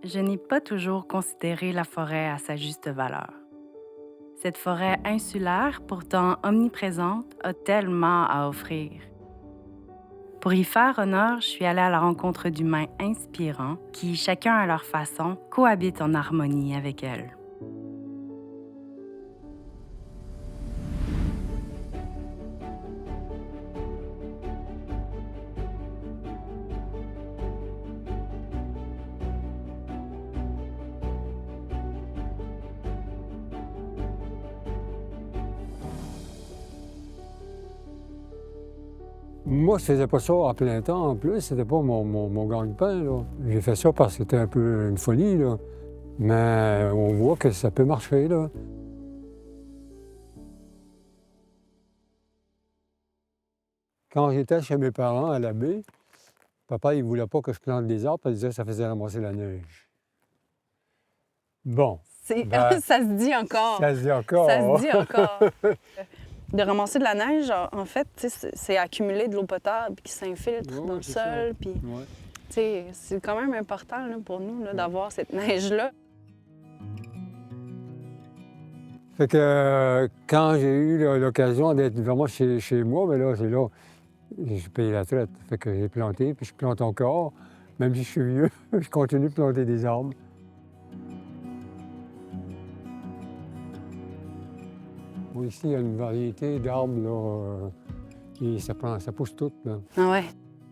je n'ai pas toujours considéré la forêt à sa juste valeur. Cette forêt insulaire, pourtant omniprésente, a tellement à offrir. Pour y faire honneur, je suis allée à la rencontre d'humains inspirants qui, chacun à leur façon, cohabitent en harmonie avec elle. Moi, je faisais pas ça en plein temps en plus, c'était pas mon gagne-pain, là. J'ai fait ça parce que c'était un peu une folie, là. Mais on voit que ça peut marcher, là. Quand j'étais chez mes parents à la baie, papa, il voulait pas que je plante des arbres parce qu'il disait que ça faisait ramasser la neige. Bon, ben, Ça se dit encore. ça se dit encore. Ça se dit encore. De ramasser de la neige, en fait, c'est accumuler de l'eau potable qui s'infiltre Ouais, dans le c'est ça. sol. Puis, Ouais. c'est quand même important là, pour nous là, d'avoir cette neige-là. Fait que quand j'ai eu l'occasion d'être vraiment chez moi, mais là, c'est là, j'ai payé la traite. Fait que j'ai planté, puis je plante encore. Même si je suis vieux, je continue de planter des arbres. Bon, ici, il y a une variété d'arbres, là, et ça pousse tout, là. Ah ouais,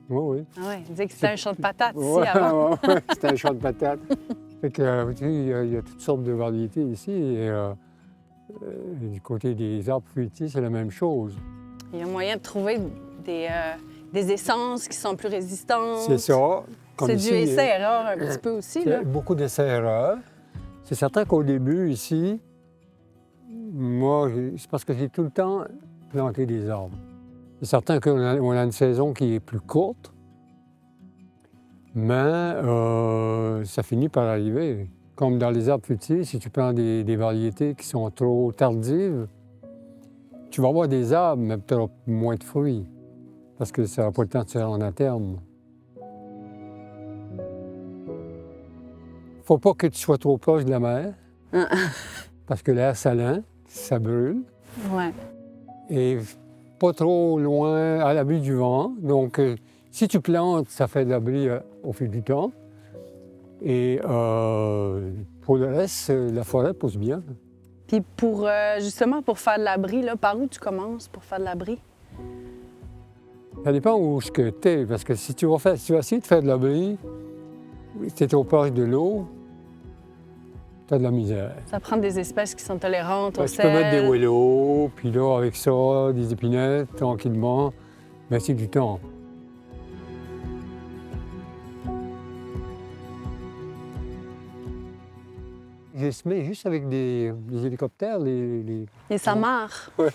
Oui, oui. ah ouais. Il disait que c'était un champ de patates ici Ouais, avant. ouais, c'était un champ de patates. Fait que, tu sais, il y a toutes sortes de variétés ici. Et du côté des arbres fruitiers, c'est la même chose. Il y a moyen de trouver des essences qui sont plus résistantes. C'est ça. Comme C'est ici, du essai-erreur un petit peu aussi. il y a Là. beaucoup d'essais-erreurs. C'est certain qu'au début, ici, moi, c'est parce que j'ai tout le temps planté des arbres. C'est certain qu'on a une saison qui est plus courte, mais ça finit par arriver. Comme dans les arbres fruitiers, si tu prends des variétés qui sont trop tardives, tu vas avoir des arbres, mais tu auras moins de fruits, parce que ça n'aura pas le temps de se rendre à terme. Faut pas que tu sois trop proche de la mer, parce que l'air salin, ça brûle. Ouais. Et pas trop loin à l'abri du vent. Donc, si tu plantes, ça fait de l'abri au fil du temps. Et pour le reste, la forêt pousse bien. Puis justement, pour faire de l'abri, là, par où tu commences pour faire de l'abri? Ça dépend où tu es, parce que si tu vas essayer de faire de l'abri, si tu es trop proche de l'eau, tu as de la misère. Ça prend des espèces qui sont tolérantes au Tu peux mettre des sel. willows, puis là, avec ça, des épinettes, tranquillement, mais c'est du temps. J'ai semé juste avec des hélicoptères, les... Les samarres. Ouais.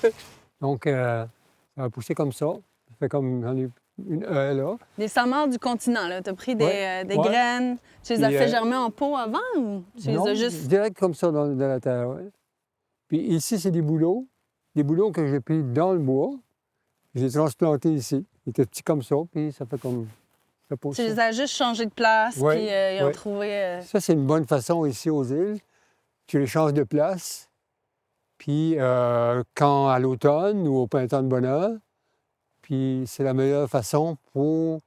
Donc, ça va pousser comme ça. Ça fait comme j'en ai une haie, là. Les samarres du continent, là. Tu as pris des Ouais. graines. Tu les as Puis, fait germer en pot avant ou tu les Non, as juste... direct comme ça dans la terre, ouais. Puis ici, c'est des bouleaux que j'ai pris dans le bois. J'ai transplanté ici. Ils étaient petits comme ça, puis ça fait comme... Ça pousse. Tu les as juste changés de place, Ouais, puis ils ont ouais. trouvé... Ça, c'est une bonne façon ici aux îles. Tu les changes de place. Puis quand à l'automne ou au printemps de bonheur, puis c'est la meilleure façon pour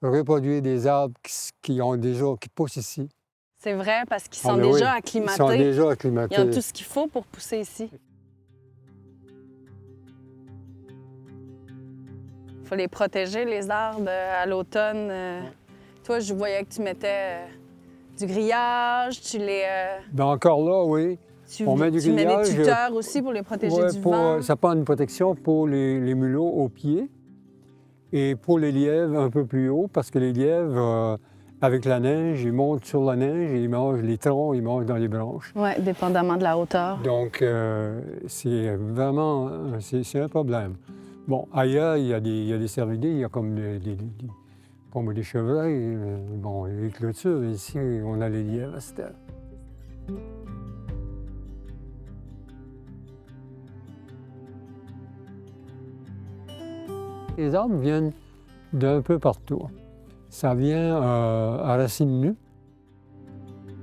reproduire des arbres qui poussent ici. C'est vrai, parce qu'ils Ah, sont ben déjà oui, acclimatés. Ils sont déjà Ils acclimatés. ont tout ce qu'il faut pour pousser ici. Il faut les protéger, les arbres, à l'automne. Toi, je voyais que tu mettais du grillage, tu les... Ben encore là, oui. On met du tu mets grillage. des tuteurs aussi pour les protéger Ouais, du vent. ça prend une protection pour les mulots aux pieds et pour les lièvres un peu plus haut, parce que les lièvres, avec la neige, ils montent sur la neige et ils mangent les troncs, ils mangent dans les branches. Oui, dépendamment de la hauteur. Donc, c'est vraiment c'est un problème. Bon, ailleurs, il y a des cervidés, il y a comme des chevreuils, bon, les clôtures. Ici, on a les lièvres à cette heure. Les arbres viennent d'un peu partout. Ça vient à racines nues.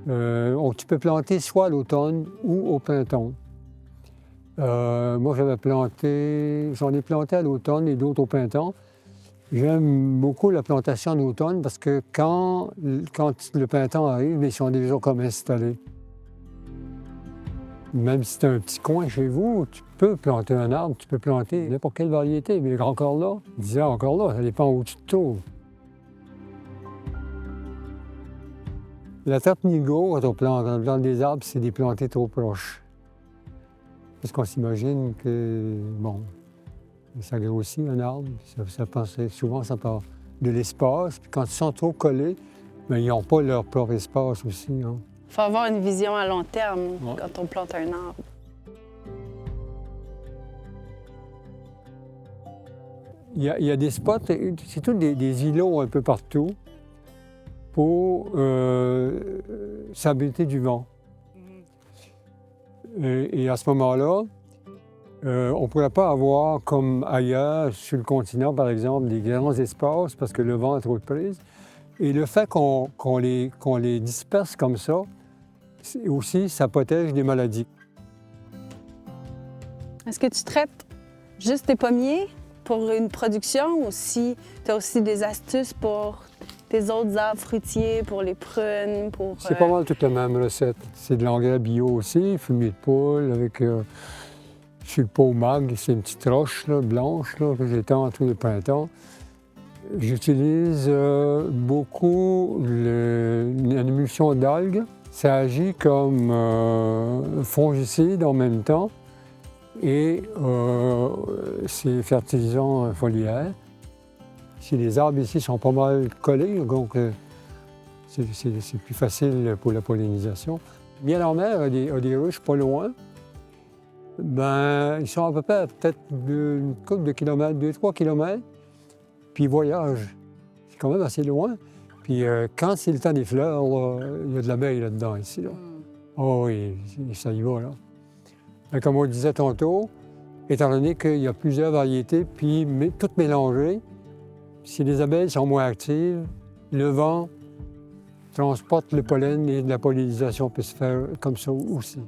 Tu peux planter soit à l'automne ou au printemps. Moi, j'en ai planté à l'automne et d'autres au printemps. J'aime beaucoup la plantation en automne parce que quand le printemps arrive, ils sont déjà comme installés. Même si c'est un petit coin chez vous, tu peux planter un arbre, tu peux planter n'importe quelle variété, mais encore là, je disais encore là, ça dépend où tu te trouves. La Tapnigo, quand on plante des arbres, c'est des plantés trop proches. Parce qu'on s'imagine que, bon, ça grossit un arbre, souvent ça part de l'espace, puis quand ils sont trop collés, bien, ils n'ont pas leur propre espace aussi. Hein. Il faut avoir une vision à long terme quand on plante un arbre. Il y a des spots, c'est tous des îlots un peu partout pour s'abriter du vent. Et à ce moment-là, on ne pourrait pas avoir, comme ailleurs, sur le continent, par exemple, des grands espaces parce que le vent a trop de prise. Et le fait qu'on les disperse comme ça, aussi, ça protège des maladies. Est-ce que tu traites juste tes pommiers pour une production ou si tu as aussi des astuces pour tes autres arbres fruitiers, pour les prunes, pour... C'est pas mal toute la même recette. C'est de l'engrais bio aussi, fumier de poule avec... sur le pot mag, c'est une petite roche là, blanche là, que j'étends tout le printemps. J'utilise beaucoup une émulsion d'algues. Ça agit comme fongicide en même temps et c'est fertilisant foliaire. Si les arbres ici sont pas mal collés, donc c'est plus facile pour la pollinisation. Miel en mer a des ruches pas loin. Ben, ils sont à peu près peut-être une couple de kilomètres, 2-3 kilomètres, puis ils voyagent. C'est quand même assez loin. Puis quand c'est le temps des fleurs, là, il y a de l'abeille là-dedans, ici. Là. Oh oui, ça y va, là. Mais comme on le disait tantôt, étant donné qu'il y a plusieurs variétés, puis toutes mélangées, si les abeilles sont moins actives, le vent transporte le pollen et la pollinisation peut se faire comme ça aussi.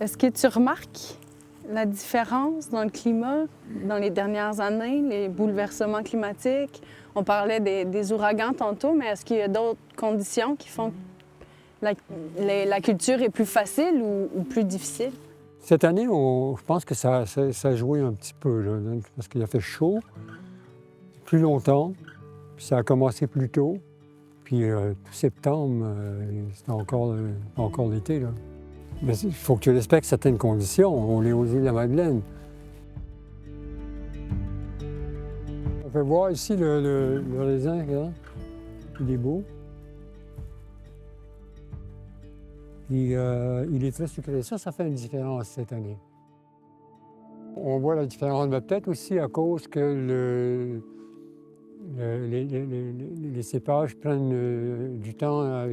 Est-ce que tu remarques la différence dans le climat dans les dernières années, les bouleversements climatiques? On parlait des ouragans tantôt, mais est-ce qu'il y a d'autres conditions qui font que la culture est plus facile ou plus difficile? Cette année, je pense que ça a joué un petit peu, là, parce qu'il a fait chaud plus longtemps, puis ça a commencé plus tôt. Puis tout septembre, c'était encore l'été, là. Mais il faut que tu respectes certaines conditions. On est aux îles de la Madeleine. On peut voir ici le raisin, regarde. Il est beau. Et, il est très sucré. Ça fait une différence cette année. On voit la différence, mais peut-être aussi à cause que les cépages prennent du temps à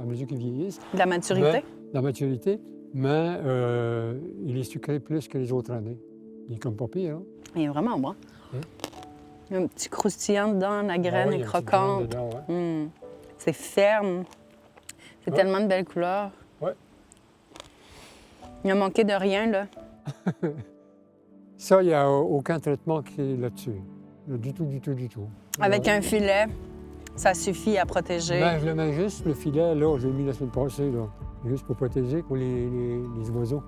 mesure qu'ils vieillissent. De la maturité? La maturité, mais il est sucré plus que les autres années. Il est comme pas pire, hein? Il est vraiment bon. Il y a un petit croustillant dedans, la graine est croquante. Dedans, ouais. C'est ferme. C'est tellement de belles couleurs. Ouais. Il a manqué de rien, là. Ça, il n'y a aucun traitement qui est là-dessus. Du tout, du tout, du tout. Avec un filet, ça suffit à protéger. Ben, je le mets juste, le filet, là, je l'ai mis la semaine passée, là. Juste pour protéger pour les oiseaux.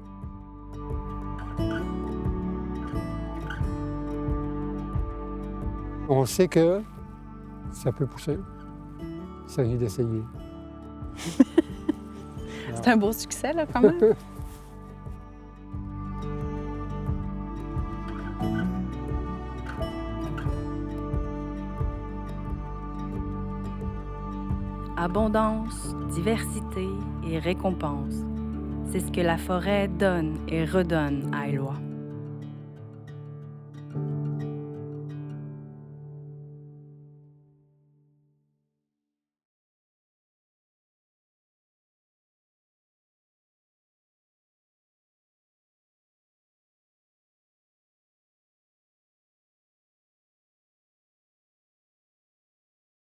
On sait que ça peut pousser. Il s'agit d'essayer. C'est un beau succès, là, quand même. Abondance, diversité et récompense. C'est ce que la forêt donne et redonne à Éloie.